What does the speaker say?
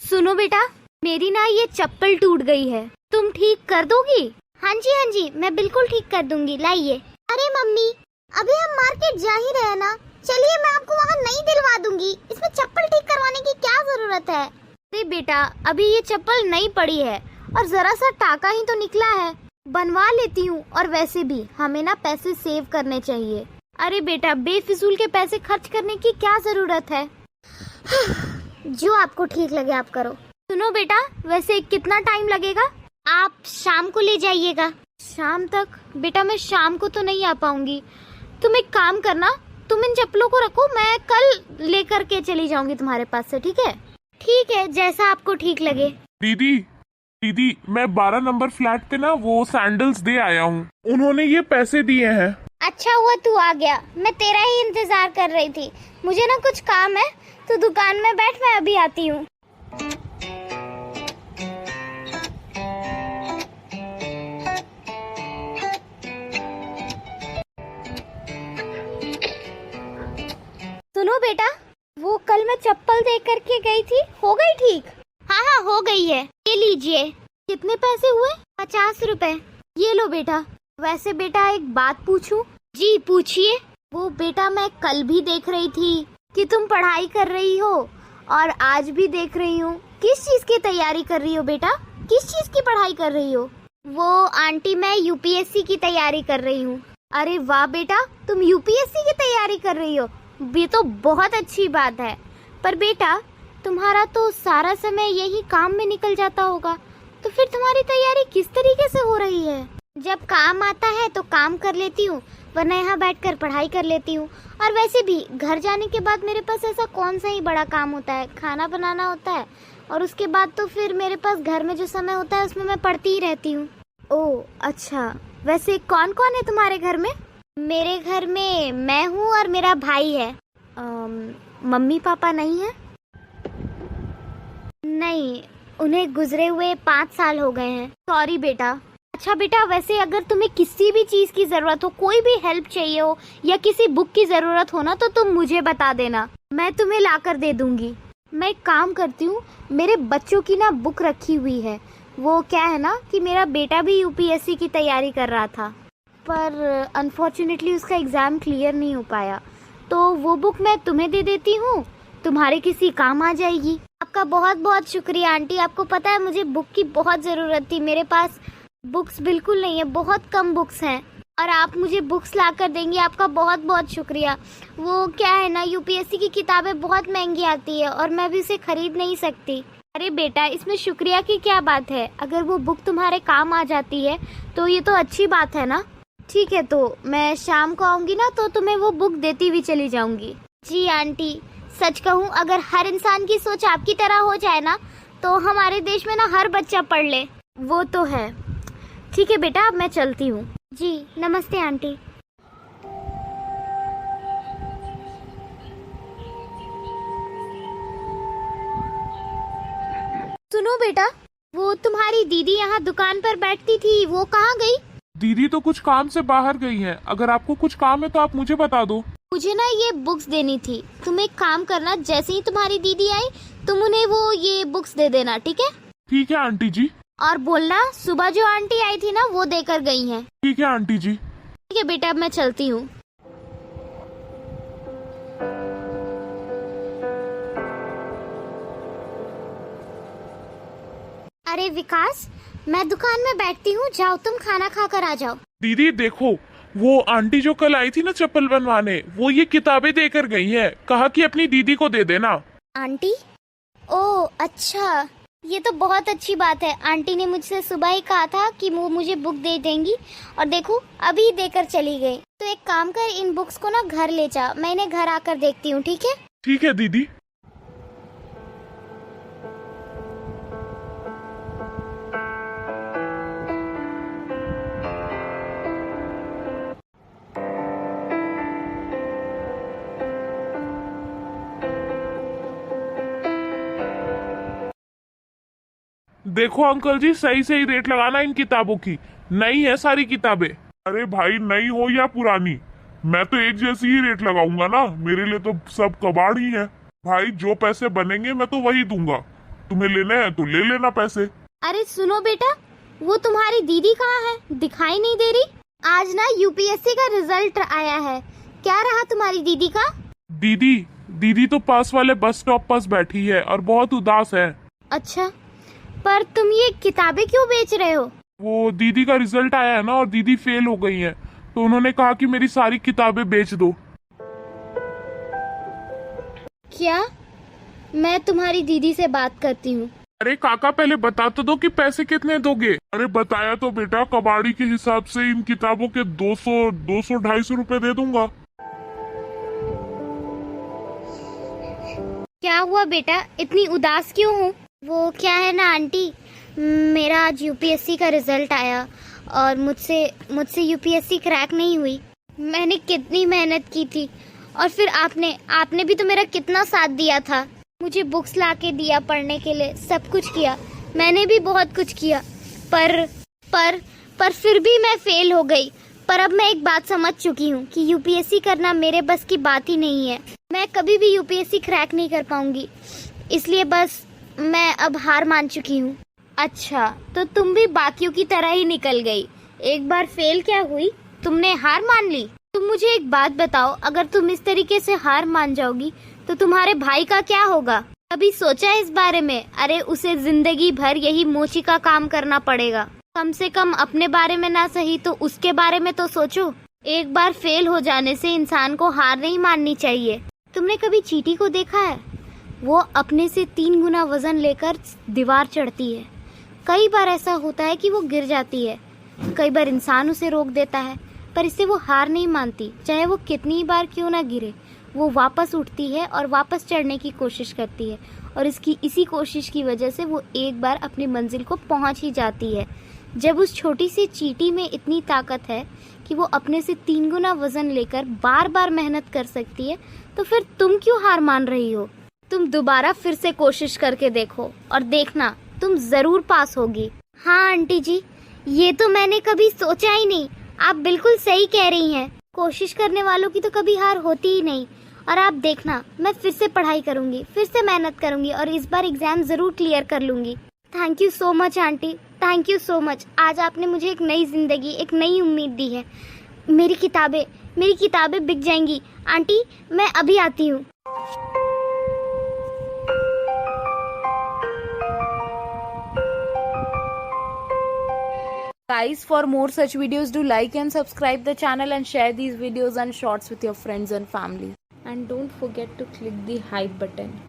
सुनो बेटा, मेरी ना ये चप्पल टूट गई है, तुम ठीक कर दोगी? हाँ जी, मैं बिल्कुल ठीक कर दूंगी, लाइए। अरे मम्मी, अभी हम मार्केट जा ही रहे हैं ना, चलिए मैं आपको वहाँ नई दिलवा दूंगी। इसमें चप्पल ठीक करवाने की क्या जरूरत है? अरे बेटा, अभी ये चप्पल नई पड़ी है और जरा सा टाका ही तो निकला है, बनवा लेती हूँ। और वैसे भी हमें ना पैसे सेव करने चाहिए। अरे बेटा, बेफिजूल के पैसे खर्च करने की क्या जरूरत है? जो आपको ठीक लगे आप करो। सुनो बेटा, वैसे कितना टाइम लगेगा? आप शाम को ले जाइएगा। शाम तक? बेटा मैं शाम को तो नहीं आ पाऊंगी। तुम एक काम करना, तुम इन चप्पलों को रखो, मैं कल लेकर के चली जाऊंगी तुम्हारे पास से, ठीक है? ठीक है, जैसा आपको ठीक लगे। दीदी, मैं 12 नंबर फ्लैट पे ना वो सैंडल्स दे आया हूँ, उन्होंने ये पैसे दिए हैं। अच्छा हुआ तू आ गया, मैं तेरा ही इंतजार कर रही थी। मुझे ना कुछ काम है, तो दुकान में बैठ, मैं अभी आती हूँ। सुनो बेटा, वो कल मैं चप्पल दे करके गई थी, हो गई ठीक? हाँ, हो गई है, ये लीजिए। कितने पैसे हुए? 50 रुपए। ये लो बेटा। वैसे बेटा एक बात पूछूं? जी पूछिए। वो बेटा, मैं कल भी देख रही थी कि तुम पढ़ाई कर रही हो और आज भी देख रही हूँ। किस चीज की तैयारी कर रही हो बेटा? किस चीज की पढ़ाई कर रही हो? वो आंटी, मैं यूपीएससी की तैयारी कर रही हूँ। अरे वाह बेटा, तुम यूपीएससी की तैयारी कर रही हो, ये तो बहुत अच्छी बात है। पर बेटा, तुम्हारा तो सारा समय यही काम में निकल जाता होगा, तो फिर तुम्हारी तैयारी किस तरीके से हो रही है? जब काम आता है तो काम कर लेती हूँ, वरना यहाँ बैठकर पढ़ाई कर लेती हूँ। और वैसे भी घर जाने के बाद मेरे पास ऐसा कौन सा ही बड़ा काम होता है, खाना बनाना होता है, और उसके बाद तो फिर मेरे पास घर में जो समय होता है उसमें मैं पढ़ती ही रहती हूँ। ओह अच्छा, वैसे कौन कौन है तुम्हारे घर में? मेरे घर में मैं हूँ और मेरा भाई है। मम्मी पापा नहीं है? नहीं, उन्हें गुजरे हुए 5 साल हो गए हैं। सॉरी बेटा। अच्छा बेटा, वैसे अगर तुम्हें किसी भी चीज की जरूरत हो, कोई भी हेल्प चाहिए हो या किसी बुक की जरूरत हो ना, तो तुम मुझे बता देना, मैं तुम्हें लाकर दे दूंगी। मैं एक काम करती हूँ, मेरे बच्चों की ना बुक रखी हुई है। वो क्या है ना कि मेरा बेटा भी यूपीएससी की तैयारी कर रहा था, पर अनफॉर्चुनेटली उसका एग्जाम क्लियर नहीं हो पाया, तो वो बुक मैं तुम्हें दे देती हूँ, तुम्हारे किसी काम आ जाएगी। आपका बहुत बहुत शुक्रिया आंटी। आपको पता है मुझे बुक की बहुत जरूरत थी, मेरे पास बुक्स बिल्कुल नहीं है, बहुत कम बुक्स हैं, और आप मुझे बुक्स ला कर देंगी, आपका बहुत बहुत शुक्रिया। वो क्या है ना, यूपीएससी की किताबें बहुत महंगी आती है और मैं भी उसे खरीद नहीं सकती। अरे बेटा, इसमें शुक्रिया की क्या बात है? अगर वो बुक तुम्हारे काम आ जाती है तो ये तो अच्छी बात है ना। ठीक है, तो मैं शाम को आऊंगी ना, तो तुम्हें वो बुक देती हुई चली जाऊंगी। जी आंटी, सच कहूँ अगर हर इंसान की सोच आपकी तरह हो जाए ना, तो हमारे देश में ना हर बच्चा पढ़ ले। वो तो है। ठीक है बेटा, अब मैं चलती हूँ। जी नमस्ते आंटी। सुनो बेटा, वो तुम्हारी दीदी यहाँ दुकान पर बैठती थी, वो कहाँ गई? दीदी तो कुछ काम से बाहर गई हैं। अगर आपको कुछ काम है तो आप मुझे बता दो। मुझे ना ये बुक्स देनी थी। तुम एक काम करना, जैसे ही तुम्हारी दीदी आई तुम उन्हें वो ये बुक्स दे देना, ठीक है? ठीक है आंटी जी। और बोलना सुबह जो आंटी आई थी ना, वो देकर गई हैं। ठीक है आंटी जी। ठीक है बेटा, अब मैं चलती हूँ। अरे विकास, मैं दुकान में बैठती हूँ, जाओ तुम खाना खा कर आ जाओ। दीदी देखो, वो आंटी जो कल आई थी ना चप्पल बनवाने, वो ये किताबें देकर गई है, कहा कि अपनी दीदी को दे देना। आंटी? ओह अच्छा, ये तो बहुत अच्छी बात है। आंटी ने मुझसे सुबह ही कहा था कि वो मुझे बुक दे देंगी, और देखो अभी देकर चली गई। तो एक काम कर, इन बुक्स को ना घर ले जा, मैं इन्हें घर आकर देखती हूँ, ठीक है? ठीक है दीदी। देखो अंकल जी, सही सही रेट लगाना इन किताबों की, नई है सारी किताबें। अरे भाई, नई हो या पुरानी, मैं तो एक जैसी ही रेट लगाऊंगा ना, मेरे लिए तो सब कबाड़ ही है। भाई जो पैसे बनेंगे मैं तो वही दूंगा। तुम्हें लेने हैं तो ले लेना पैसे। अरे सुनो बेटा, वो तुम्हारी दीदी कहाँ है? दिखाई नहीं दे रही। आज ना यूपीएससी का रिजल्ट आया है, क्या रहा तुम्हारी दीदी का? दीदी तो पास वाले बस स्टॉप पर बैठी है और बहुत उदास है। अच्छा, पर तुम ये किताबें क्यों बेच रहे हो? वो दीदी का रिजल्ट आया है ना और दीदी फेल हो गई है, तो उन्होंने कहा कि मेरी सारी किताबें बेच दो। क्या? मैं तुम्हारी दीदी से बात करती हूँ। अरे काका पहले बता तो दो कि पैसे कितने दोगे। अरे बताया तो बेटा, कबाड़ी के हिसाब से इन किताबों के 200-250 रुपए दे दूंगा। क्या हुआ बेटा, इतनी उदास क्यों हो? वो क्या है ना आंटी, मेरा आज यूपीएससी का रिजल्ट आया और मुझसे यूपीएससी क्रैक नहीं हुई। मैंने कितनी मेहनत की थी और फिर आपने भी तो मेरा कितना साथ दिया था। मुझे बुक्स लाके दिया पढ़ने के लिए, सब कुछ किया, मैंने भी बहुत कुछ किया, पर फिर भी मैं फेल हो गई। पर अब मैं एक बात समझ चुकी हूँ कि यूपीएससी करना मेरे बस की बात ही नहीं है। मैं कभी भी यूपीएससी क्रैक नहीं कर पाऊंगी, इसलिए बस मैं अब हार मान चुकी हूँ। अच्छा, तो तुम भी बाकियों की तरह ही निकल गई। एक बार फेल क्या हुई, तुमने हार मान ली। तुम मुझे एक बात बताओ, अगर तुम इस तरीके से हार मान जाओगी तो तुम्हारे भाई का क्या होगा? कभी सोचा है इस बारे में? अरे उसे जिंदगी भर यही मोची का काम करना पड़ेगा। कम से कम अपने बारे में ना सही तो उसके बारे में तो सोचो। एक बार फेल हो जाने से इंसान को हार नहीं माननी चाहिए। तुमने कभी चींटी को देखा है? वो अपने से 3 गुना वजन लेकर दीवार चढ़ती है। कई बार ऐसा होता है कि वो गिर जाती है, कई बार इंसान उसे रोक देता है, पर इससे वो हार नहीं मानती। चाहे वो कितनी बार क्यों ना गिरे, वो वापस उठती है और वापस चढ़ने की कोशिश करती है, और इसी कोशिश की वजह से वो एक बार अपनी मंजिल को पहुंच ही जाती है। जब उस छोटी सी चींटी में इतनी ताकत है कि वो अपने से 3 गुना वजन लेकर बार बार मेहनत कर सकती है, तो फिर तुम क्यों हार मान रही हो? तुम दोबारा फिर से कोशिश करके देखो और देखना तुम जरूर पास होगी। हाँ आंटी जी, ये तो मैंने कभी सोचा ही नहीं। आप बिल्कुल सही कह रही हैं। कोशिश करने वालों की तो कभी हार होती ही नहीं। और आप देखना, मैं फिर से पढ़ाई करूंगी, फिर से मेहनत करूंगी और इस बार एग्जाम जरूर क्लियर कर लूंगी। Thank you so much aunty, thank you so much. आज आपने मुझे एक नई जिंदगी, एक नई उम्मीद दी है। मेरी किताबें बिक जाएंगी। आंटी मैं अभी आती हूँ। Guys, for more such videos, do like and subscribe the channel and share these videos and shorts with your friends and family. And don't forget to click the hype button.